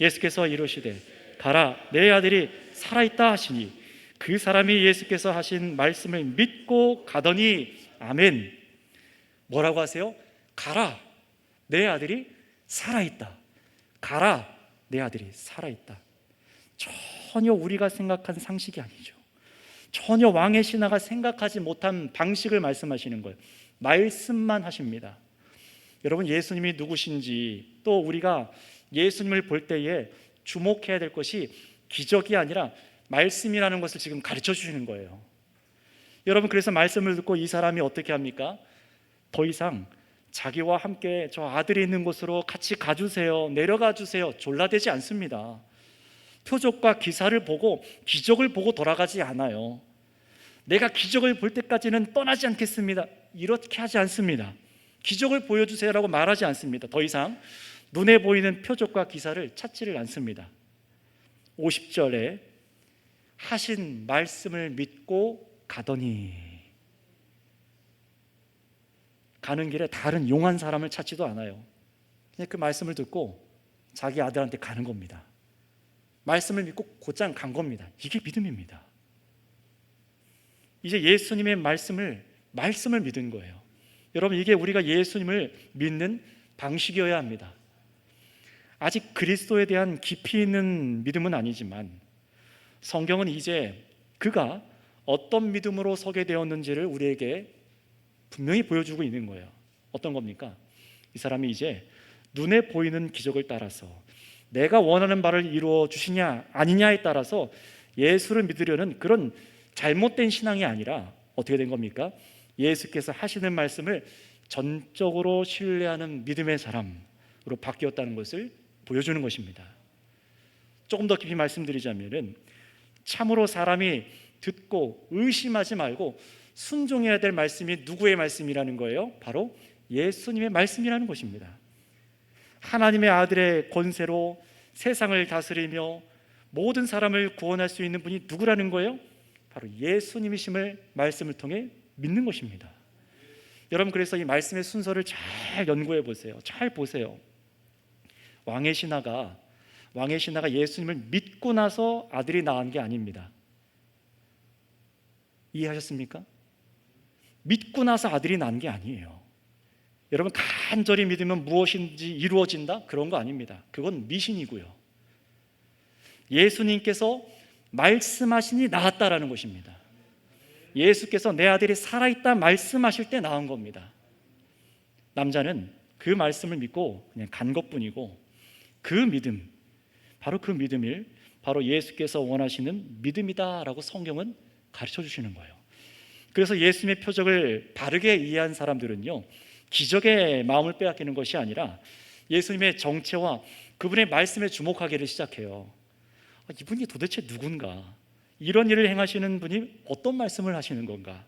A: 예수께서 이르시되 가라, 내 아들이 살아있다 하시니 그 사람이 예수께서 하신 말씀을 믿고 가더니 아멘. 뭐라고 하세요? 가라, 내 아들이 살아있다. 가라, 내 아들이 살아있다. 전혀 우리가 생각한 상식이 아니죠. 전혀 왕의 신하가 생각하지 못한 방식을 말씀하시는 거예요. 말씀만 하십니다. 여러분, 예수님이 누구신지, 또 우리가 예수님을 볼 때에 주목해야 될 것이 기적이 아니라 말씀이라는 것을 지금 가르쳐 주시는 거예요. 여러분, 그래서 말씀을 듣고 이 사람이 어떻게 합니까? 더 이상 자기와 함께 저 아들이 있는 곳으로 같이 가주세요, 내려가 주세요, 졸라대지 않습니다. 표적과 기사를 보고 기적을 보고 돌아가지 않아요. 내가 기적을 볼 때까지는 떠나지 않겠습니다, 이렇게 하지 않습니다. 기적을 보여주세요라고 말하지 않습니다. 더 이상 눈에 보이는 표적과 기사를 찾지를 않습니다. 50절에 하신 말씀을 믿고 가더니, 가는 길에 다른 용한 사람을 찾지도 않아요. 그냥 그 말씀을 듣고 자기 아들한테 가는 겁니다. 말씀을 믿고 곧장 간 겁니다. 이게 믿음입니다. 이제 예수님의 말씀을 믿은 거예요. 여러분, 이게 우리가 예수님을 믿는 방식이어야 합니다. 아직 그리스도에 대한 깊이 있는 믿음은 아니지만 성경은 이제 그가 어떤 믿음으로 서게 되었는지를 우리에게 분명히 보여주고 있는 거예요. 어떤 겁니까? 이 사람이 이제 눈에 보이는 기적을 따라서 내가 원하는 바를 이루어 주시냐 아니냐에 따라서 예수를 믿으려는 그런 잘못된 신앙이 아니라 어떻게 된 겁니까? 예수께서 하시는 말씀을 전적으로 신뢰하는 믿음의 사람으로 바뀌었다는 것을 보여주는 것입니다. 조금 더 깊이 말씀드리자면은 참으로 사람이 듣고 의심하지 말고 순종해야 될 말씀이 누구의 말씀이라는 거예요? 바로 예수님의 말씀이라는 것입니다. 하나님의 아들의 권세로 세상을 다스리며 모든 사람을 구원할 수 있는 분이 누구라는 거예요? 바로 예수님이심을 말씀을 통해 믿는 것입니다. 여러분, 그래서 이 말씀의 순서를 잘 연구해 보세요. 잘 보세요. 왕의 신하가 예수님을 믿고 나서 아들이 낳은 게 아닙니다. 이해하셨습니까? 믿고 나서 아들이 난 게 아니에요. 여러분, 간절히 믿으면 무엇인지 이루어진다? 그런 거 아닙니다. 그건 미신이고요. 예수님께서 말씀하시니 나았다라는 것입니다. 예수께서 내 아들이 살아있다 말씀하실 때 나은 겁니다. 남자는 그 말씀을 믿고 그냥 간 것뿐이고, 그 믿음, 바로 그 믿음을 바로 예수께서 원하시는 믿음이다라고 성경은 가르쳐 주시는 거예요. 그래서 예수님의 표적을 바르게 이해한 사람들은요, 기적의 마음을 빼앗기는 것이 아니라 예수님의 정체와 그분의 말씀에 주목하기를 시작해요. 이분이 도대체 누군가? 이런 일을 행하시는 분이 어떤 말씀을 하시는 건가?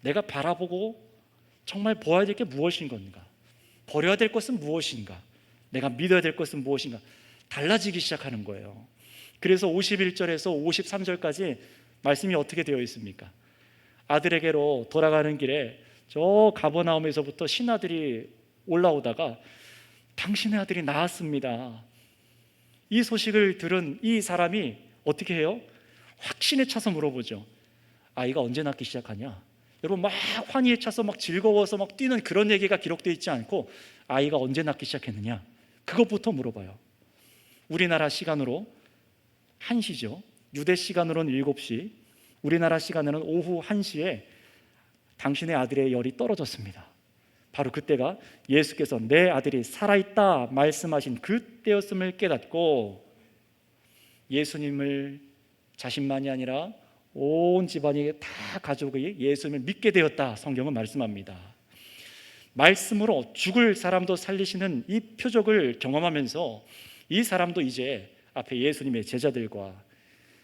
A: 내가 바라보고 정말 보아야 될 게 무엇인 건가? 버려야 될 것은 무엇인가? 내가 믿어야 될 것은 무엇인가? 달라지기 시작하는 거예요. 그래서 51절에서 53절까지 말씀이 어떻게 되어 있습니까? 아들에게로 돌아가는 길에 저 가버나움에서부터 신하들이 올라오다가 당신의 아들이 나았습니다. 이 소식을 들은 이 사람이 어떻게 해요? 확신에 차서 물어보죠. 아이가 언제 낳기 시작하냐? 여러분, 막 환희에 차서 막 즐거워서 막 뛰는 그런 얘기가 기록되어 있지 않고, 아이가 언제 낳기 시작했느냐? 그것부터 물어봐요. 우리나라 시간으로 1시죠. 유대 시간으로는 7시, 우리나라 시간으로는 오후 1시에 당신의 아들의 열이 떨어졌습니다. 바로 그때가 예수께서 내 아들이 살아있다 말씀하신 그때였음을 깨닫고, 예수님을 자신만이 아니라 온 집안이 다 가족이 예수님을 믿게 되었다, 성경은 말씀합니다. 말씀으로 죽을 사람도 살리시는 이 표적을 경험하면서 이 사람도 이제 앞에 예수님의 제자들과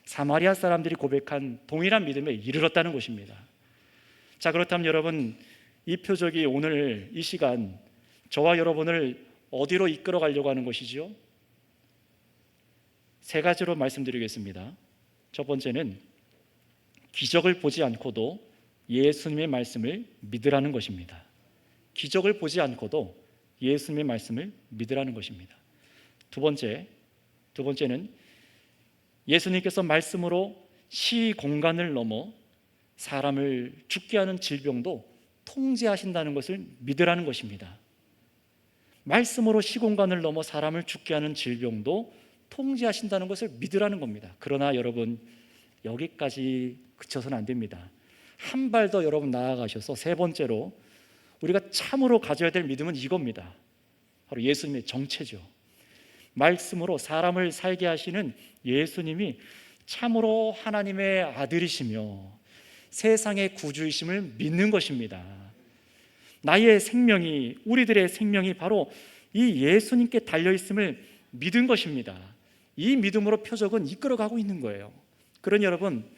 A: 사마리아 사람들이 고백한 동일한 믿음에 이르렀다는 것입니다. 자, 그렇다면 여러분, 이 표적이 오늘 이 시간 저와 여러분을 어디로 이끌어 가려고 하는 것이죠? 3가지로 말씀드리겠습니다. 첫 번째는 기적을 보지 않고도 예수님의 말씀을 믿으라는 것입니다. 기적을 보지 않고도 예수님의 말씀을 믿으라는 것입니다. 두 번째는 예수님께서 말씀으로 시공간을 넘어 사람을 죽게 하는 질병도 통제하신다는 것을 믿으라는 것입니다. 말씀으로 시공간을 넘어 사람을 죽게 하는 질병도 통제하신다는 것을 믿으라는 겁니다. 그러나 여러분, 여기까지 그쳐서는 안 됩니다. 한 발 더 여러분 나아가셔서 3번째로 우리가 참으로 가져야 될 믿음은 이겁니다. 바로 예수님의 정체죠. 말씀으로 사람을 살게 하시는 예수님이 참으로 하나님의 아들이시며 세상의 구주이심을 믿는 것입니다. 나의 생명이, 우리들의 생명이 바로 이 예수님께 달려있음을 믿은 것입니다. 이 믿음으로 표적은 이끌어가고 있는 거예요. 그러니 여러분,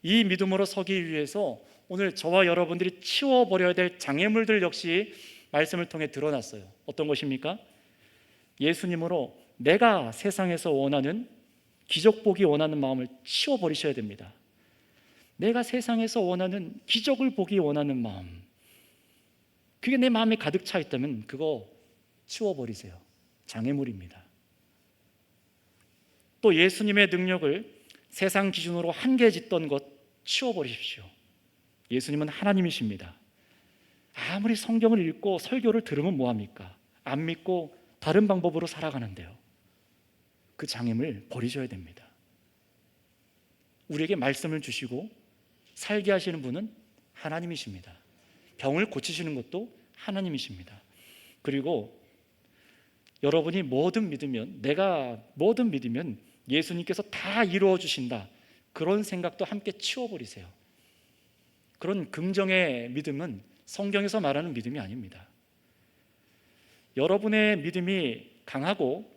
A: 이 믿음으로 서기 위해서 오늘 저와 여러분들이 치워버려야 될 장애물들 역시 말씀을 통해 드러났어요. 어떤 것입니까? 예수님으로 내가 세상에서 원하는, 기적 보기 원하는 마음을 치워버리셔야 됩니다. 내가 세상에서 원하는, 기적을 보기 원하는 마음, 그게 내 마음에 가득 차 있다면 그거 치워버리세요. 장애물입니다. 또 예수님의 능력을 세상 기준으로 한계짓던 것 치워버리십시오. 예수님은 하나님이십니다. 아무리 성경을 읽고 설교를 들으면 뭐합니까? 안 믿고 다른 방법으로 살아가는데요. 그 장애물 버리셔야 됩니다. 우리에게 말씀을 주시고 살게 하시는 분은 하나님이십니다. 병을 고치시는 것도 하나님이십니다. 그리고 여러분이 뭐든 믿으면, 내가 뭐든 믿으면 예수님께서 다 이루어 주신다, 그런 생각도 함께 치워버리세요. 그런 긍정의 믿음은 성경에서 말하는 믿음이 아닙니다. 여러분의 믿음이 강하고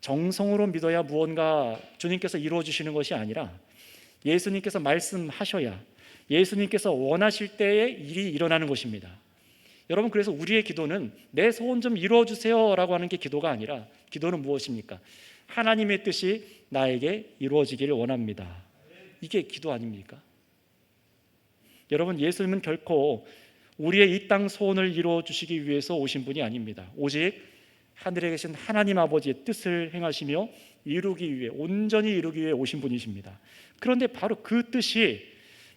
A: 정성으로 믿어야 무언가 주님께서 이루어 주시는 것이 아니라 예수님께서 말씀하셔야, 예수님께서 원하실 때에 일이 일어나는 것입니다. 여러분, 그래서 우리의 기도는 내 소원 좀 이루어 주세요 라고 하는 게 기도가 아니라, 기도는 무엇입니까? 하나님의 뜻이 나에게 이루어지기를 원합니다. 이게 기도 아닙니까? 여러분, 예수님은 결코 우리의 이 땅 소원을 이루어 주시기 위해서 오신 분이 아닙니다. 오직 하늘에 계신 하나님 아버지의 뜻을 행하시며 이루기 위해, 온전히 이루기 위해 오신 분이십니다. 그런데 바로 그 뜻이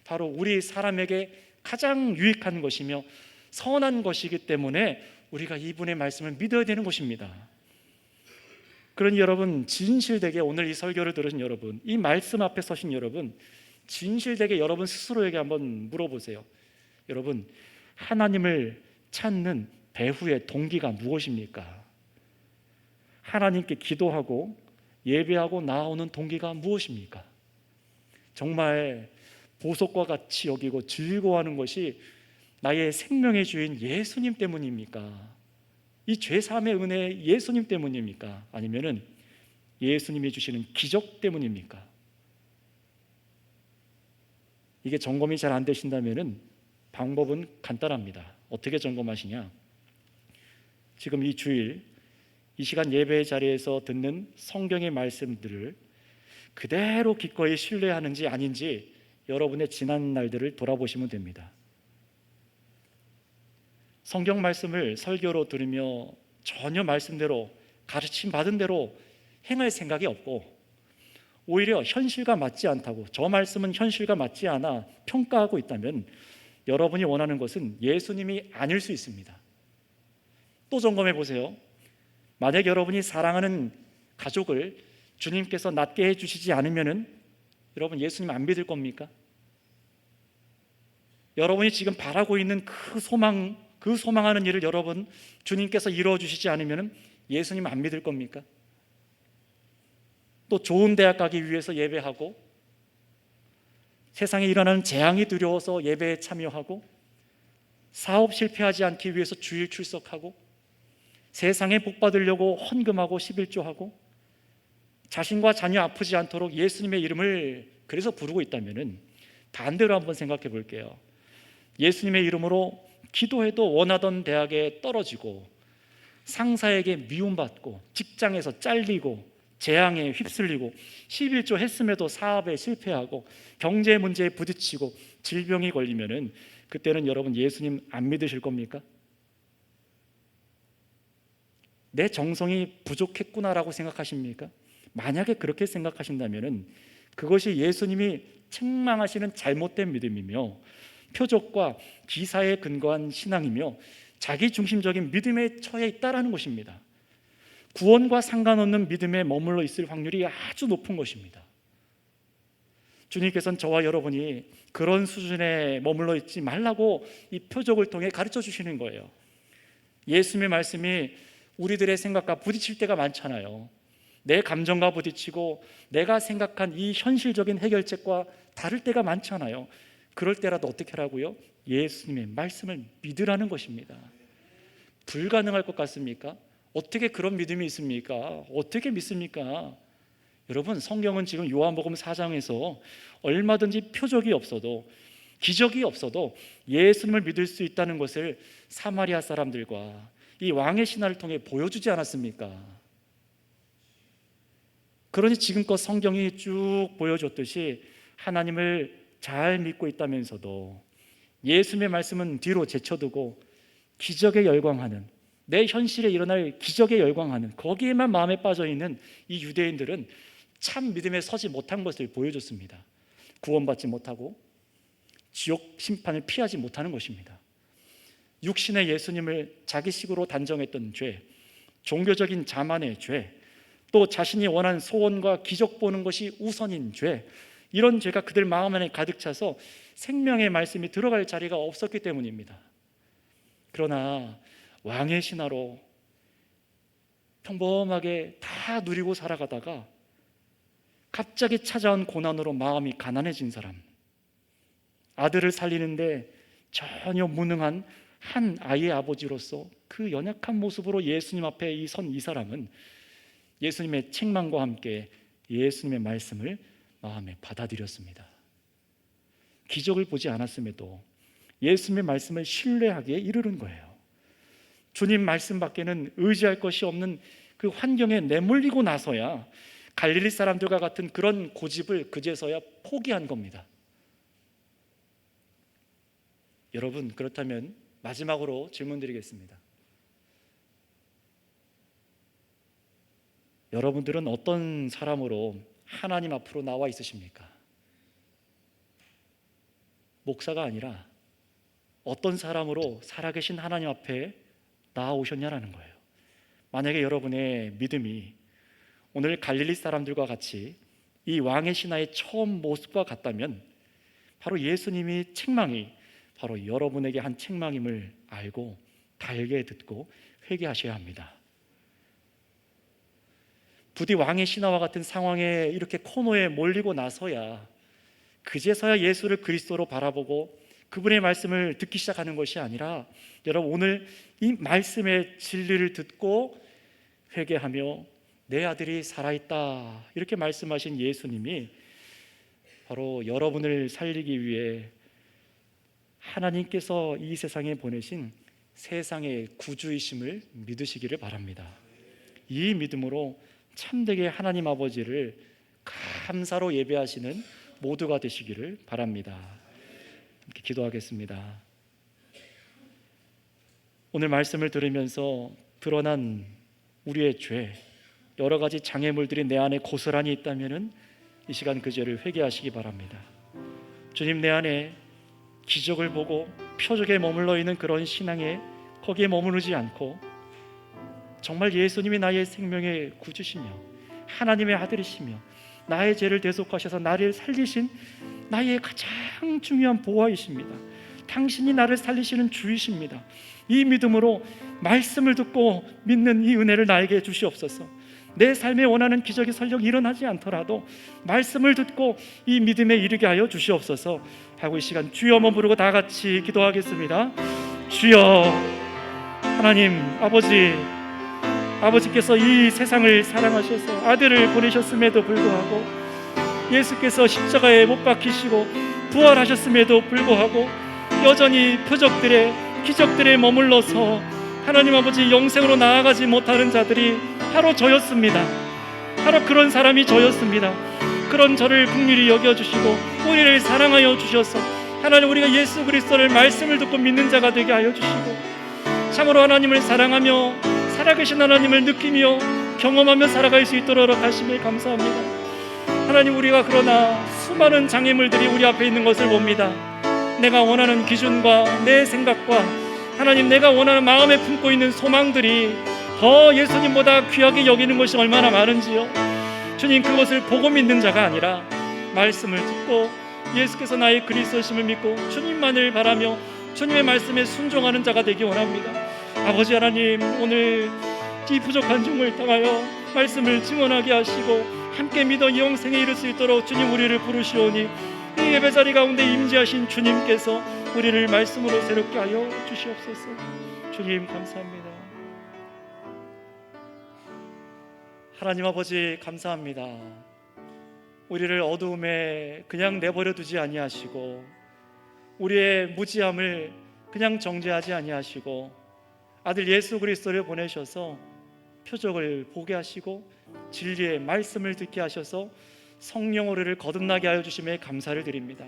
A: 바로 우리 사람에게 가장 유익한 것이며 선한 것이기 때문에 우리가 이분의 말씀을 믿어야 되는 것입니다. 그러니 여러분, 진실되게 오늘 이 설교를 들으신 여러분, 이 말씀 앞에 서신 여러분, 진실되게 여러분 스스로에게 한번 물어보세요. 여러분, 하나님을 찾는 배후의 동기가 무엇입니까? 하나님께 기도하고 예배하고 나아오는 동기가 무엇입니까? 정말 보석과 같이 여기고 즐거워하는 것이 나의 생명의 주인 예수님 때문입니까? 이 죄사함의 은혜 예수님 때문입니까? 아니면은 예수님이 주시는 기적 때문입니까? 이게 점검이 잘 안 되신다면은 방법은 간단합니다. 어떻게 점검하시냐? 지금 이 주일 이 시간 예배의 자리에서 듣는 성경의 말씀들을 그대로 기꺼이 신뢰하는지 아닌지 여러분의 지난 날들을 돌아보시면 됩니다. 성경 말씀을 설교로 들으며 전혀 말씀대로 가르침 받은 대로 행할 생각이 없고 오히려 현실과 맞지 않다고, 저 말씀은 현실과 맞지 않아 평가하고 있다면 여러분이 원하는 것은 예수님이 아닐 수 있습니다. 또 점검해 보세요. 만약 여러분이 사랑하는 가족을 주님께서 낫게 해주시지 않으면은 여러분 예수님 안 믿을 겁니까? 여러분이 지금 바라고 있는 그 소망하는 일을 여러분 주님께서 이루어 주시지 않으면은 예수님 안 믿을 겁니까? 또 좋은 대학 가기 위해서 예배하고, 세상에 일어나는 재앙이 두려워서 예배에 참여하고, 사업 실패하지 않기 위해서 주일 출석하고, 세상에 복 받으려고 헌금하고 11조하고, 자신과 자녀 아프지 않도록 예수님의 이름을 그래서 부르고 있다면은 반대로 한번 생각해 볼게요. 예수님의 이름으로 기도해도 원하던 대학에 떨어지고, 상사에게 미움받고, 직장에서 잘리고, 재앙에 휩쓸리고, 11조 했음에도 사업에 실패하고, 경제 문제에 부딪히고, 질병이 걸리면은 그때는 여러분 예수님 안 믿으실 겁니까? 내 정성이 부족했구나라고 생각하십니까? 만약에 그렇게 생각하신다면은 그것이 예수님이 책망하시는 잘못된 믿음이며 표적과 기사에 근거한 신앙이며 자기 중심적인 믿음에 처해 있다라는 것입니다. 구원과 상관없는 믿음에 머물러 있을 확률이 아주 높은 것입니다. 주님께서는 저와 여러분이 그런 수준에 머물러 있지 말라고 이 표적을 통해 가르쳐 주시는 거예요. 예수님의 말씀이 우리들의 생각과 부딪힐 때가 많잖아요. 내 감정과 부딪히고 내가 생각한 이 현실적인 해결책과 다를 때가 많잖아요. 그럴 때라도 어떻게 하라고요? 예수님의 말씀을 믿으라는 것입니다. 불가능할 것 같습니까? 어떻게 그런 믿음이 있습니까? 어떻게 믿습니까? 여러분, 성경은 지금 요한복음 4장에서 얼마든지 표적이 없어도, 기적이 없어도 예수님을 믿을 수 있다는 것을 사마리아 사람들과 이 왕의 신화를 통해 보여주지 않았습니까? 그러니 지금껏 성경이 쭉 보여줬듯이 하나님을 잘 믿고 있다면서도 예수님의 말씀은 뒤로 제쳐두고 기적에 열광하는, 내 현실에 일어날 기적에 열광하는, 거기에만 마음에 빠져있는 이 유대인들은 참 믿음에 서지 못한 것을 보여줬습니다. 구원받지 못하고 지옥 심판을 피하지 못하는 것입니다. 육신의 예수님을 자기식으로 단정했던 죄, 종교적인 자만의 죄, 또 자신이 원한 소원과 기적 보는 것이 우선인 죄, 이런 죄가 그들 마음 안에 가득 차서 생명의 말씀이 들어갈 자리가 없었기 때문입니다. 그러나 왕의 신하로 평범하게 다 누리고 살아가다가 갑자기 찾아온 고난으로 마음이 가난해진 사람, 아들을 살리는데 전혀 무능한 한 아이의 아버지로서 그 연약한 모습으로 예수님 앞에 선 이 사람은 예수님의 책망과 함께 예수님의 말씀을 마음에 받아들였습니다. 기적을 보지 않았음에도 예수님의 말씀을 신뢰하기에 이르는 거예요. 주님 말씀밖에는 의지할 것이 없는 그 환경에 내몰리고 나서야 갈릴리 사람들과 같은 그런 고집을 그제서야 포기한 겁니다. 여러분, 그렇다면 마지막으로 질문드리겠습니다. 여러분들은 어떤 사람으로 하나님 앞으로 나와 있으십니까? 목사가 아니라 어떤 사람으로 살아계신 하나님 앞에 나아오셨냐라는 거예요. 만약에 여러분의 믿음이 오늘 갈릴리 사람들과 같이 이 왕의 신하의 처음 모습과 같다면 바로 예수님이 책망이 바로 여러분에게 한 책망임을 알고 달게 듣고 회개하셔야 합니다. 부디 왕의 신하와 같은 상황에 이렇게 코너에 몰리고 나서야, 그제서야 예수를 그리스도로 바라보고 그분의 말씀을 듣기 시작하는 것이 아니라, 여러분 오늘 이 말씀의 진리를 듣고 회개하며 내 아들이 살아있다 이렇게 말씀하신 예수님이 바로 여러분을 살리기 위해 하나님께서 이 세상에 보내신 세상의 구주이심을 믿으시기를 바랍니다. 이 믿음으로 참되게 하나님 아버지를 감사로 예배하시는 모두가 되시기를 바랍니다. 함께 기도하겠습니다. 오늘 말씀을 들으면서 드러난 우리의 죄, 여러 가지 장애물들이 내 안에 고스란히 있다면 이 시간 그 죄를 회개하시기 바랍니다. 주님, 내 안에 기적을 보고 표적에 머물러 있는 그런 신앙에 거기에 머무르지 않고 정말 예수님이 나의 생명의 구주시며 하나님의 아들이시며 나의 죄를 대속하셔서 나를 살리신 나의 가장 중요한 보화이십니다. 당신이 나를 살리시는 주이십니다. 이 믿음으로 말씀을 듣고 믿는 이 은혜를 나에게 주시옵소서. 내 삶에 원하는 기적이 설령 일어나지 않더라도 말씀을 듣고 이 믿음에 이르게 하여 주시옵소서 하고 이 시간 주여만 부르고 다 같이 기도하겠습니다. 주여, 하나님 아버지께서 이 세상을 사랑하셔서 아들을 보내셨음에도 불구하고, 예수께서 십자가에 못 박히시고 부활하셨음에도 불구하고 여전히 표적들의 기적들에 머물러서 하나님 아버지 영생으로 나아가지 못하는 자들이 바로 저였습니다. 바로 그런 사람이 저였습니다. 그런 저를 긍휼히 여겨주시고 우리를 사랑하여 주셔서 하나님, 우리가 예수 그리스도를 말씀을 듣고 믿는 자가 되게 하여 주시고, 참으로 하나님을 사랑하며 살아계신 하나님을 느끼며 경험하며 살아갈 수 있도록 하심을 감사합니다. 하나님, 우리가 그러나 수많은 장애물들이 우리 앞에 있는 것을 봅니다. 내가 원하는 기준과 내 생각과 하나님, 내가 원하는 마음에 품고 있는 소망들이 더 예수님보다 귀하게 여기는 것이 얼마나 많은지요. 주님, 그것을 보고 믿는 자가 아니라 말씀을 듣고 예수께서 나의 그리스도심을 믿고 주님만을 바라며 주님의 말씀에 순종하는 자가 되기 원합니다. 아버지 하나님, 오늘 이 부족한 중을 당하여 말씀을 증언하게 하시고 함께 믿어 영생에 이를 수 있도록 주님 우리를 부르시오니, 이 예배자리 가운데 임재하신 주님께서 우리를 말씀으로 새롭게 하여 주시옵소서. 주님 감사합니다. 하나님 아버지 감사합니다. 우리를 어두움에 그냥 내버려 두지 아니하시고 우리의 무지함을 그냥 정죄하지 아니하시고 아들 예수 그리스도를 보내셔서 표적을 보게 하시고 진리의 말씀을 듣게 하셔서 성령으로 우리를 거듭나게 하여 주심에 감사를 드립니다.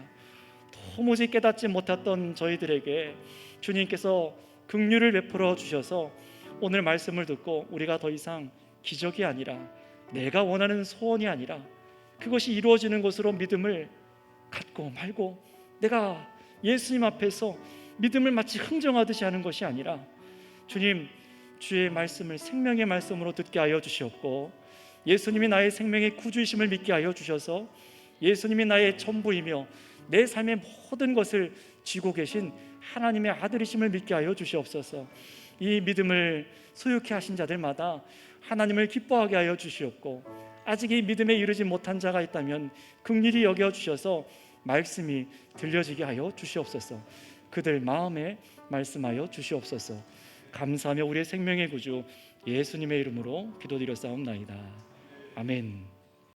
A: 도무지 깨닫지 못했던 저희들에게 주님께서 긍휼을 베풀어 주셔서 오늘 말씀을 듣고 우리가 더 이상 기적이 아니라, 내가 원하는 소원이 아니라 그것이 이루어지는 것으로 믿음을 갖고 말고, 내가 예수님 앞에서 믿음을 마치 흥정하듯이 하는 것이 아니라 주님, 주의 말씀을 생명의 말씀으로 듣게 하여 주시옵고, 예수님이 나의 생명의 구주이심을 믿게 하여 주셔서 예수님이 나의 전부이며 내 삶의 모든 것을 쥐고 계신 하나님의 아들이심을 믿게 하여 주시옵소서. 이 믿음을 소유케 하신 자들마다 하나님을 기뻐하게 하여 주시옵고, 아직 이 믿음에 이르지 못한 자가 있다면 긍휼히 여겨 주셔서 말씀이 들려지게 하여 주시옵소서. 그들 마음에 말씀하여 주시옵소서. 감사하며 우리의 생명의 구주 예수님의 이름으로 기도드렸사옵나이다. 아멘.